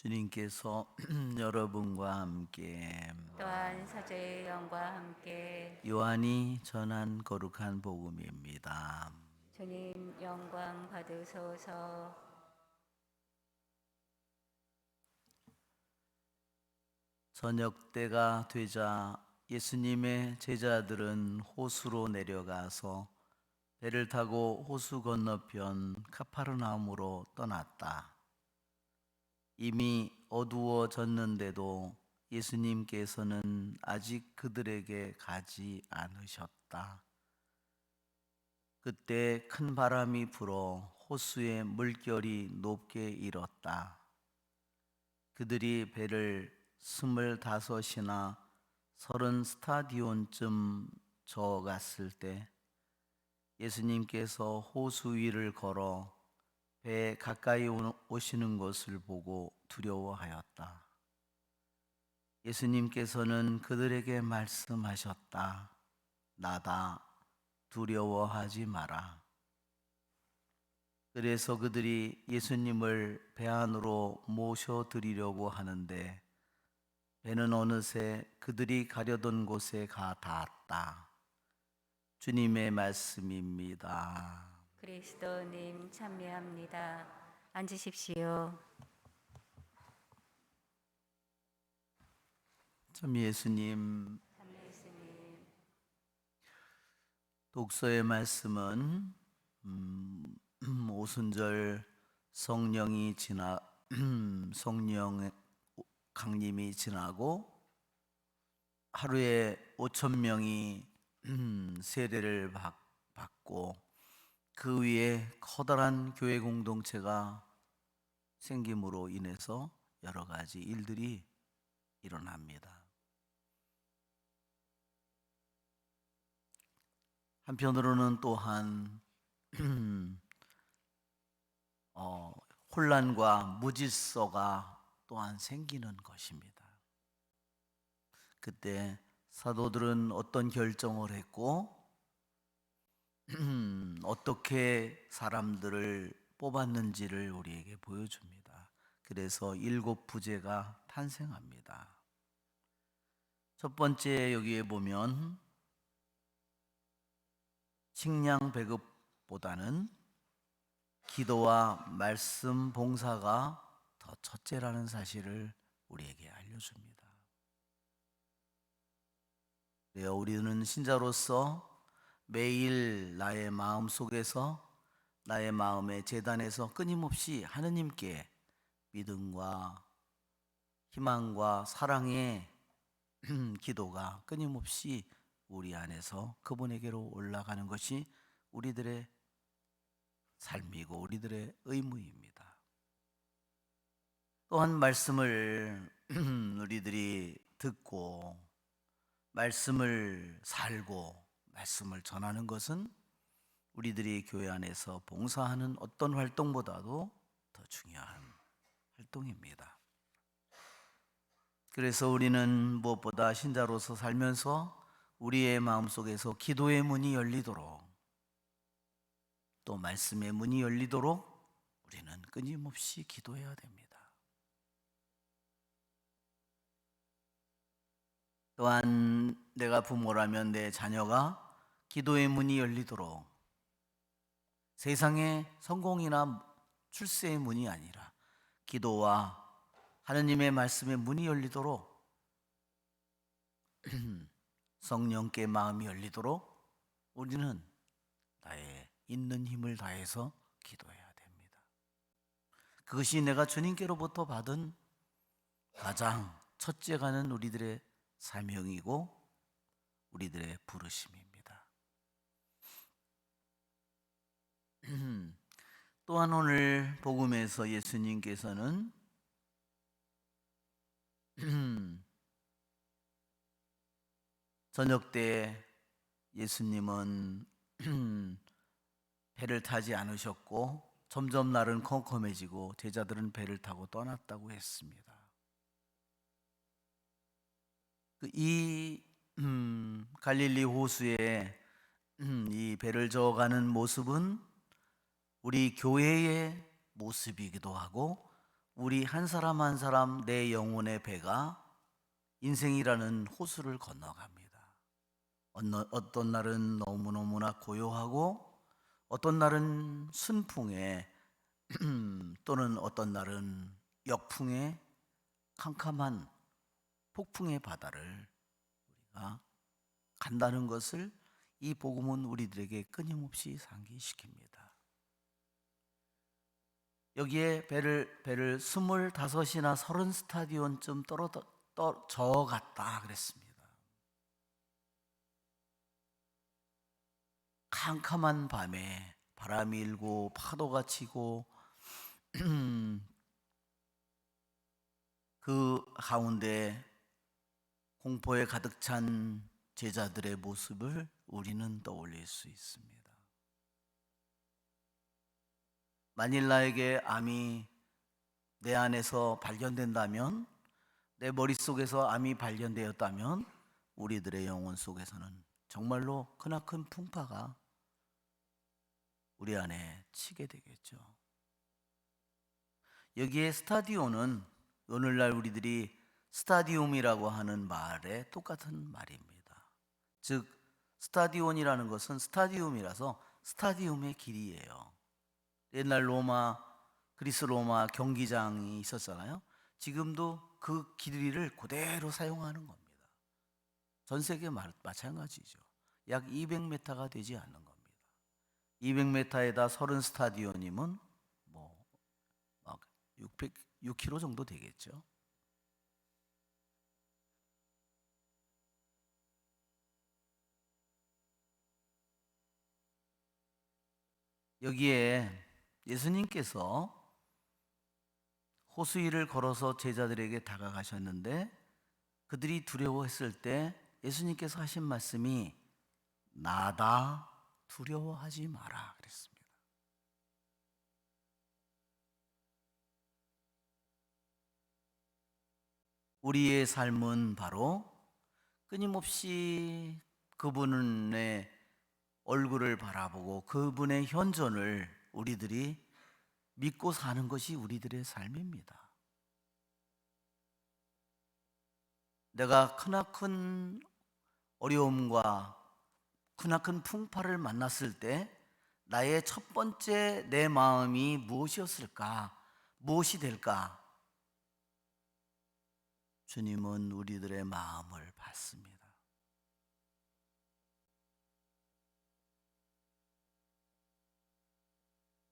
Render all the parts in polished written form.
주님께서 여러분과 함께 또한 사제의 영과 함께 요한이 전한 거룩한 복음입니다. 주님 영광 받으소서. 저녁 때가 되자 예수님의 제자들은 호수로 내려가서 배를 타고 호수 건너편 카파르나움으로 떠났다. 이미 어두워졌는데도 예수님께서는 아직 그들에게 가지 않으셨다. 그때 큰 바람이 불어 호수의 물결이 높게 일었다. 그들이 배를 25이나 30스타디온쯤 저어갔을 때 예수님께서 호수 위를 걸어 배 가까이 오시는 것을 보고 두려워하였다. 예수님께서는 그들에게 말씀하셨다. 나다, 두려워하지 마라. 그래서 그들이 예수님을 배 안으로 모셔드리려고 하는데 배는 어느새 그들이 가려던 곳에 가 닿았다. 주님의 말씀입니다. 그리스도님 참여합니다. 앉으십시오. 참 예수님, 참 예수님, 독서의 말씀은 오순절 성령이 성령 강림이 지나고 하루에 5천 명이 세례를 받고 그 위에 커다란 교회 공동체가 생김으로 인해서 여러 가지 일들이 일어납니다. 한편으로는 또한 혼란과 무질서가 또한 생기는 것입니다. 그때 사도들은 어떤 결정을 했고 어떻게 사람들을 뽑았는지를 우리에게 보여줍니다. 그래서 7 부제가 탄생합니다. 첫 번째 여기에 보면 식량 배급보다는 기도와 말씀 봉사가 더 첫째라는 사실을 우리에게 알려줍니다. 그래요, 우리는 신자로서 매일 나의 마음 속에서 나의 마음의 재단에서 끊임없이 하느님께 믿음과 희망과 사랑의 기도가 끊임없이 우리 안에서 그분에게로 올라가는 것이 우리들의 삶이고 우리들의 의무입니다. 또한 말씀을 우리들이 듣고 말씀을 살고 말씀을 전하는 것은 우리들이 교회 안에서 봉사하는 어떤 활동보다도 더 중요한 활동입니다. 그래서 우리는 무엇보다 신자로서 살면서 우리의 마음속에서 기도의 문이 열리도록 또 말씀의 문이 열리도록 우리는 끊임없이 기도해야 됩니다. 또한 내가 부모라면 내 자녀가 기도의 문이 열리도록 세상의 성공이나 출세의 문이 아니라 기도와 하느님의 말씀의 문이 열리도록 성령께 마음이 열리도록 우리는 나의 있는 힘을 다해서 기도해야 됩니다. 그것이 내가 주님께로부터 받은 가장 첫째 가는 우리들의 사명이고 우리들의 부르심입니다. 또한 오늘 복음에서 예수님께서는 저녁 때 예수님은 배를 타지 않으셨고 점점 날은 컴컴해지고 제자들은 배를 타고 떠났다고 했습니다. 이 갈릴리 호수에 이 배를 저어가는 모습은 우리 교회의 모습이기도 하고 우리 한 사람 한 사람 내 영혼의 배가 인생이라는 호수를 건너갑니다. 어떤 날은 너무너무나 고요하고 어떤 날은 순풍에 또는 어떤 날은 역풍에 캄캄한 폭풍의 바다를 우리가 간다는 것을 이 복음은 우리들에게 끊임없이 상기시킵니다. 여기에 배를 25이나 30 스타디온쯤 저어갔다 그랬습니다. 캄캄한 밤에 바람이 일고 파도가 치고 그 가운데 공포에 가득 찬 제자들의 모습을 우리는 떠올릴 수 있습니다. 만일 나에게 암이 내 안에서 발견된다면, 내 머릿속에서 암이 발견되었다면 우리들의 영혼 속에서는 정말로 크나큰 풍파가 우리 안에 치게 되겠죠. 여기에 스타디오는 오늘날 우리들이 스타디움이라고 하는 말에 똑같은 말입니다. 즉 스타디온이라는 것은 스타디움이라서 스타디움의 길이에요. 옛날 그리스 로마 경기장이 있었잖아요. 지금도 그 길이를 그대로 사용하는 겁니다. 전 세계 마찬가지죠. 약 200m가 되지 않는 겁니다. 200m에다 30 스타디온이면 막 6km 정도 되겠죠. 여기에 예수님께서 호수 위를 걸어서 제자들에게 다가가셨는데 그들이 두려워했을 때 예수님께서 하신 말씀이 나다 두려워하지 마라 그랬습니다. 우리의 삶은 바로 끊임없이 그분의 얼굴을 바라보고 그분의 현존을 우리들이 믿고 사는 것이 우리들의 삶입니다. 내가 크나큰 어려움과 크나큰 풍파를 만났을 때 나의 첫 번째 내 마음이 무엇이었을까? 무엇이 될까? 주님은 우리들의 마음을 봤습니다.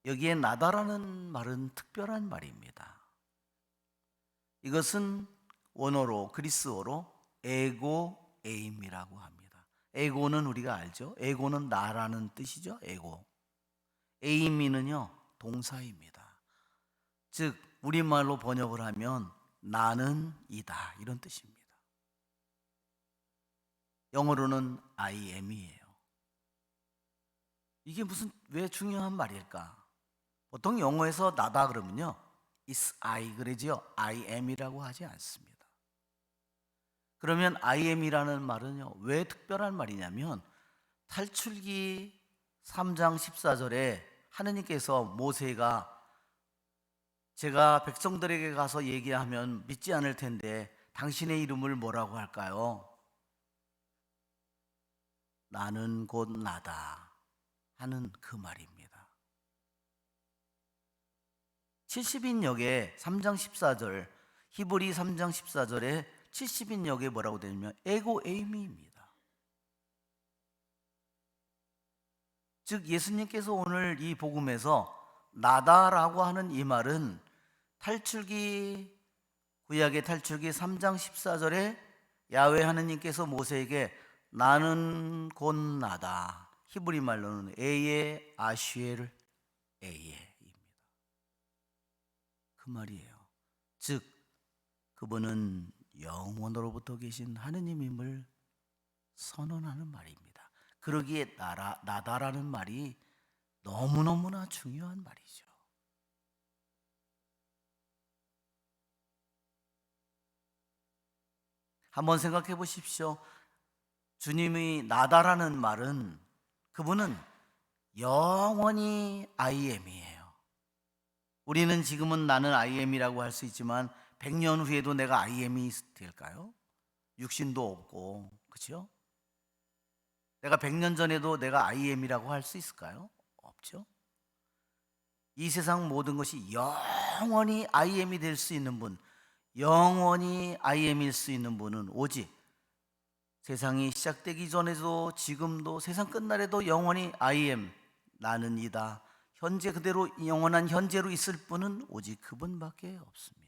여기에 나다라는 말은 특별한 말입니다. 이것은 원어로 그리스어로 에고 에임이라고 합니다. 에고는 우리가 알죠? 에고는 나라는 뜻이죠. 에고. 에이미는요 동사입니다. 즉 우리말로 번역을 하면 나는 이다 이런 뜻입니다. 영어로는 I am이에요. 이게 왜 중요한 말일까? 보통 영어에서 나다 그러면요 It's I 그러지요. I am이라고 하지 않습니다. 그러면 I am이라는 말은요 왜 특별한 말이냐면 탈출기 3장 14절에 하느님께서 모세가 제가 백성들에게 가서 얘기하면 믿지 않을 텐데 당신의 이름을 뭐라고 할까요? 나는 곧 나다 하는 그 말입니다. 70인역에 3장 14절 히브리 3장 14절에 70인역에 뭐라고 되냐면 에고 에이미입니다. 즉 예수님께서 오늘 이 복음에서 나다라고 하는 이 말은 구약의 탈출기 3장 14절에 야훼 하느님께서 모세에게 나는 곧 나다 히브리 말로는 에예 아슈엘 에예입니다. 그 말이에요. 즉 그분은 영원으로부터 계신 하느님임을 선언하는 말입니다. 그러기에 나다라는 말이 너무너무나 중요한 말이죠. 한번 생각해 보십시오. 주님이 나다라는 말은 그분은 영원히 I am이에요. 우리는 지금은 나는 I am이라고 할 수 있지만 100년 후에도 내가 I am이 될까요? 육신도 없고, 그렇죠? 내가 100년 전에도 내가 I am이라고 할 수 있을까요? 없죠. 이 세상 모든 것이 영원히 I am이 될 수 있는 분, 영원히 I am일 수 있는 분은 오직 세상이 시작되기 전에도 지금도 세상 끝날에도 영원히 I am, 나는 이다, 현재 그대로 영원한 현재로 있을 분은 오직 그분밖에 없습니다.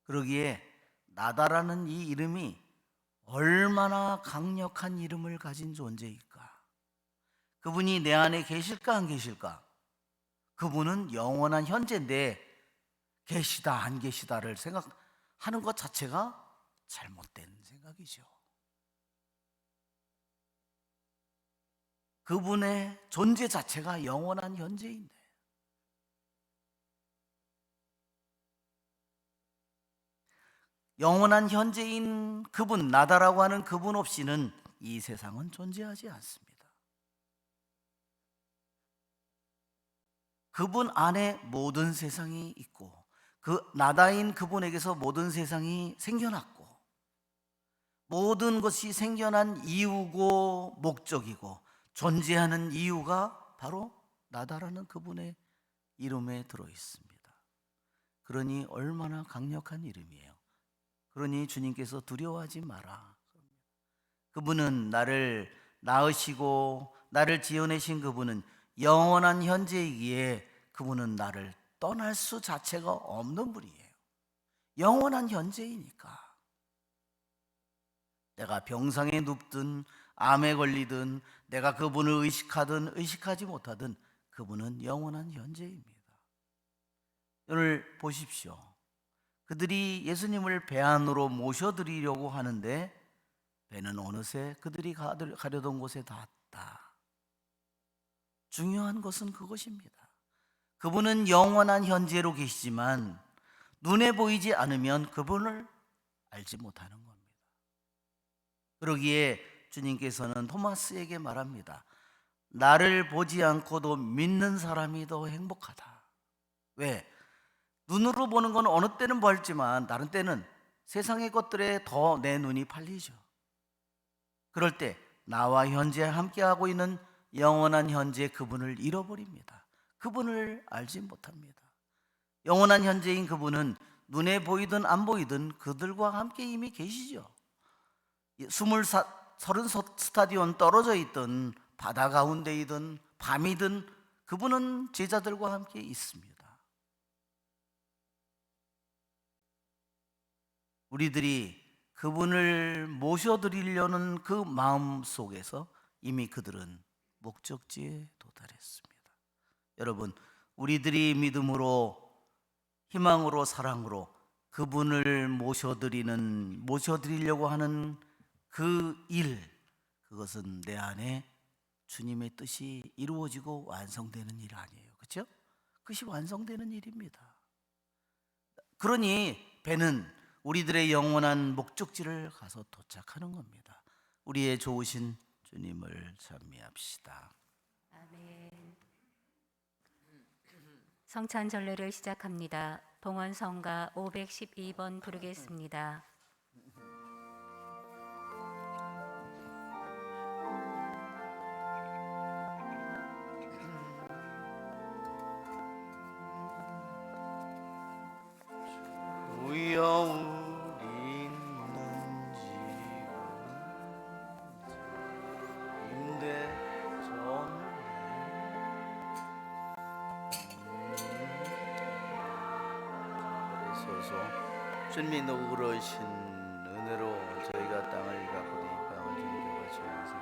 그러기에 나다라는 이 이름이 얼마나 강력한 이름을 가진 존재일까? 그분이 내 안에 계실까 안 계실까? 그분은 영원한 현재인데 계시다 안 계시다를 생각하는 것 자체가 잘못된 생각이죠. 그분의 존재 자체가 영원한 현재인데 영원한 현재인 그분, 나다라고 하는 그분 없이는 이 세상은 존재하지 않습니다. 그분 안에 모든 세상이 있고 그 나다인 그분에게서 모든 세상이 생겨났고 모든 것이 생겨난 이유고 목적이고 존재하는 이유가 바로 나다라는 그분의 이름에 들어 있습니다. 그러니 얼마나 강력한 이름이에요. 그러니 주님께서 두려워하지 마라. 그분은 나를 낳으시고 나를 지어내신 그분은 영원한 현재이기에 그분은 나를 떠날 수 자체가 없는 분이에요. 영원한 현재이니까. 내가 병상에 눕든 암에 걸리든 내가 그분을 의식하든 의식하지 못하든 그분은 영원한 현재입니다. 오늘 보십시오. 그들이 예수님을 배 안으로 모셔드리려고 하는데 배는 어느새 그들이 가려던 곳에 닿았다. 중요한 것은 그것입니다. 그분은 영원한 현재로 계시지만 눈에 보이지 않으면 그분을 알지 못하는 겁니다. 그러기에 주님께서는 토마스에게 말합니다. 나를 보지 않고도 믿는 사람이 더 행복하다. 왜? 눈으로 보는 건 어느 때는 멀지만 다른 때는 세상의 것들에 더 내 눈이 팔리죠. 그럴 때 나와 현재 함께하고 있는 영원한 현재 그분을 잃어버립니다. 그분을 알지 못합니다. 영원한 현재인 그분은 눈에 보이든 안 보이든 그들과 함께 이미 계시죠. 30 스타디온 떨어져 있든 바다 가운데이든 밤이든 그분은 제자들과 함께 있습니다. 우리들이 그분을 모셔드리려는 그 마음 속에서 이미 그들은 목적지에 도달했습니다. 여러분, 우리들이 믿음으로 희망으로 사랑으로 그분을 모셔드리려고 하는 그 일, 그것은 내 안에 주님의 뜻이 이루어지고 완성되는 일 아니에요. 그렇죠? 그것이 완성되는 일입니다. 그러니 배는 우리들의 영원한 목적지를 가서 도착하는 겁니다. 우리의 좋으신 주님을 찬미합시다. 아멘. 성찬 전례를 시작합니다. 봉헌성가 512번 부르겠습니다. 주여 우리 있는지 임대 전에 주님이 너그러신 은혜로 저희가 땅을 가꾸니 땅을 정결같이